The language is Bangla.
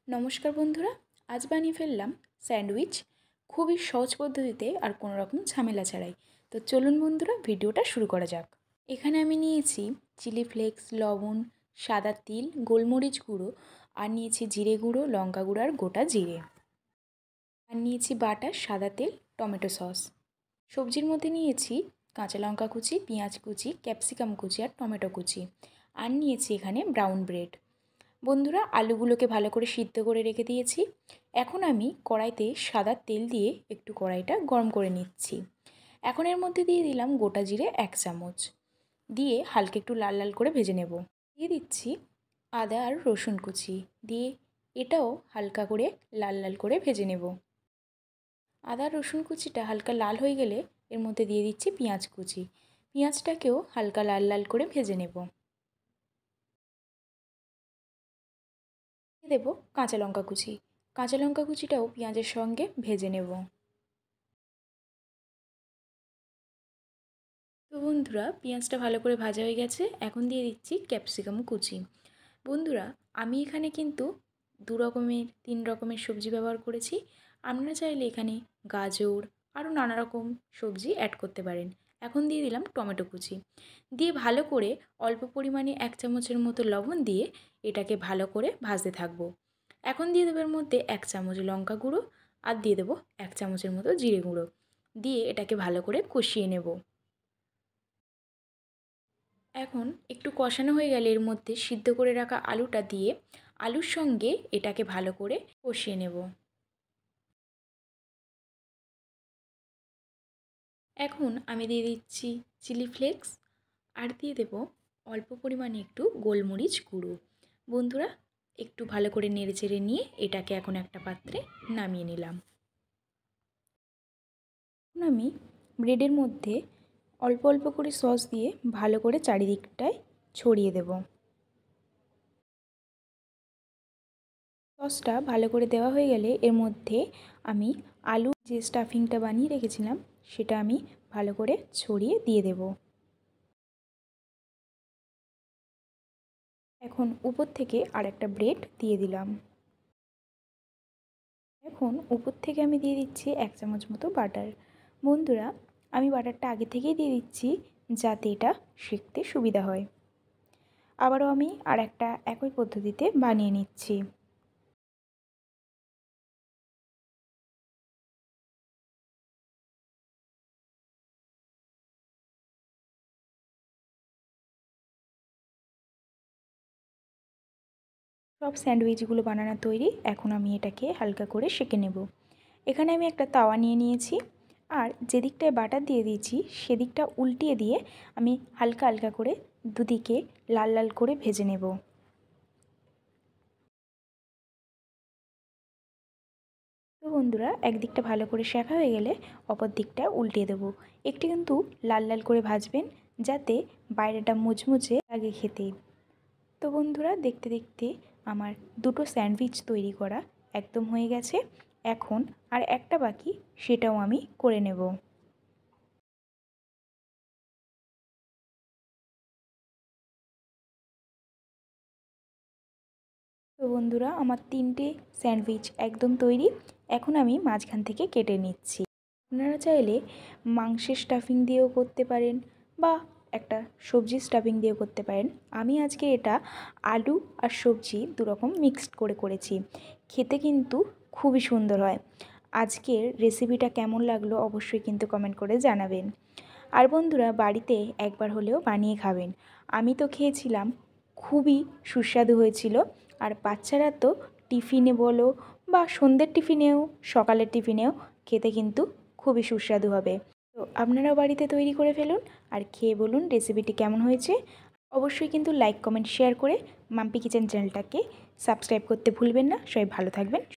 নমস্কার বন্ধুরা, আজ বানিয়ে ফেললাম স্যান্ডউইচ খুবই সহজ পদ্ধতিতে আর কোনো রকম ঝামেলা ছাড়াই। তো চলুন বন্ধুরা, ভিডিওটা শুরু করা যাক। এখানে আমি নিয়েছি চিলি ফ্লেক্স, লবণ, সাদা তিল, গোলমরিচ গুঁড়ো, আর নিয়েছি জিরে গুঁড়ো, লঙ্কা গুঁড়ো আর গোটা জিরে, আর নিয়েছি বাটা সাদা তেল, টমেটো সস। সবজির মধ্যে নিয়েছি কাঁচা লঙ্কা কুচি, পেঁয়াজ কুচি, ক্যাপসিকাম কুচি আর টমেটো কুচি, আর নিয়েছি এখানে ব্রাউন ব্রেড। বন্ধুরা, আলুগুলোকে ভালো করে সিদ্ধ করে রেখে দিয়েছি। এখন আমি কড়াইতে সাদা তেল দিয়ে একটু কড়াইটা গরম করে নিচ্ছি। এখন এর মধ্যে দিয়ে দিলাম গোটা জিরে 1 চামচ, দিয়ে হালকা একটু লাল লাল করে ভেজে নেব। দিয়ে দিচ্ছি আদা আর রসুন কুচি, দিয়ে এটাও হালকা করে লাল লাল করে ভেজে নেব। আদা রসুন কুচিটা হালকা লাল হয়ে গেলে এর মধ্যে দিয়ে দিচ্ছি পেঁয়াজ কুচি, পেঁয়াজটাকেও হালকা লাল লাল করে ভেজে নেব। দেব কাঁচা লঙ্কা কুচি, কাঁচা লঙ্কা কুচিটাও পেঁয়াজের সঙ্গে ভেজে নেব। তো বন্ধুরা, পেঁয়াজটা ভালো করে ভাজা হয়ে গেছে। এখন দিয়ে দিচ্ছি ক্যাপসিকাম কুচি। বন্ধুরা, আমি এখানে কিন্তু 3 রকমের সবজি ব্যবহার করেছি। আপনারা চাইলে এখানে গাজর আরও নানা রকম সবজি অ্যাড করতে পারেন। এখন দিয়ে দিলাম টমেটো কুচি, দিয়ে ভালো করে অল্প পরিমাণে 1 চামচের মতো লবণ দিয়ে এটাকে ভালো করে ভাজতে থাকবো। এখন দিয়ে দেবো এর মধ্যে 1 চামচ লঙ্কা গুঁড়ো, আর দিয়ে দেবো 1 চামচের মতো জিরে গুঁড়ো, দিয়ে এটাকে ভালো করে কষিয়ে নেব। এখন একটু কষানো হয়ে গেলে এর মধ্যে সিদ্ধ করে রাখা আলুটা দিয়ে আলুর সঙ্গে এটাকে ভালো করে কষিয়ে নেব। এখন আমি দিয়ে দিচ্ছি চিলি ফ্লেক্স, আর দিয়ে দেব অল্প পরিমাণে একটু গোলমরিচ গুঁড়ো। বন্ধুরা, একটু ভালো করে নেড়েচেড়ে নিয়ে এটাকে এখন একটা পাত্রে নামিয়ে নিলাম। এখন আমি ব্রেডের মধ্যে অল্প অল্প করে সস দিয়ে ভালো করে চারিদিকটায় ছড়িয়ে দেব। সসটা ভালো করে দেওয়া হয়ে গেলে এর মধ্যে আমি আলু যে স্টাফিংটা বানিয়ে রেখেছিলাম সেটা আমি ভালো করে ছড়িয়ে দিয়ে দেব। এখন উপর থেকে আরেকটা ব্রেড দিয়ে দিলাম। এখন উপর থেকে আমি দিয়ে দিচ্ছি 1 চামচ মতো বাটার। বন্ধুরা, আমি বাটারটা আগে থেকেই দিয়ে দিচ্ছি যাতে এটা সেঁকতে সুবিধা হয়। আবারও আমি আরেকটা একই পদ্ধতিতে বানিয়ে নিচ্ছি। সব স্যান্ডউইচগুলো বানানো তৈরি। এখন আমি এটাকে হালকা করে সেঁকে নেব। এখানে আমি একটা তাওয়া নিয়ে নিয়েছি, আর যেদিকটায় বাটার দিয়ে দিয়েছি সেদিকটা উল্টিয়ে দিয়ে আমি হালকা হালকা করে দুদিকে লাল লাল করে ভেজে নেব। তো বন্ধুরা, একদিকটা ভালো করে শেখা হয়ে গেলে অপর দিকটা উল্টিয়ে দেবো। একটু কিন্তু লাল লাল করে ভাজবেন যাতে বাইরেটা মুচমুচে লাগে খেতে। তো বন্ধুরা, দেখতে দেখতে আমার দুটো স্যান্ডউইচ তৈরি করা একদম হয়ে গেছে। এখন আর একটা বাকি, সেটাও আমি করে নেব। তো বন্ধুরা, আমার 3টে স্যান্ডউইচ একদম তৈরি। এখন আমি মাঝখান থেকে কেটে নিচ্ছি। আপনারা চাইলে মাংসের স্টাফিং দিয়েও করতে পারেন বা একটা সবজির স্টাফিং দিয়েও করতে পারেন। আমি আজকে এটা আলু আর সবজি দুরকম মিক্সড করে করেছি। খেতে কিন্তু খুবই সুন্দর হয়। আজকের রেসিপিটা কেমন লাগলো অবশ্যই কিন্তু কমেন্ট করে জানাবেন। আর বন্ধুরা, বাড়িতে একবার হলেও বানিয়ে খাবেন। আমি তো খেয়েছিলাম, খুবই সুস্বাদু হয়েছিল। আর বাচ্চারা তো টিফিনে বলো বা সন্ধ্যের টিফিনেও সকালের টিফিনেও খেতে কিন্তু খুবই সুস্বাদু হবে। তো আপনারাও বাড়িতে তৈরি করে ফেলুন আর খেয়ে বলুন রেসিপিটি কেমন হয়েছে। অবশ্যই কিন্তু লাইক কমেন্ট শেয়ার করে মাম্পি কিচেন চ্যানেলটাকে সাবস্ক্রাইব করতে ভুলবেন না। সবাই ভালো থাকবেন।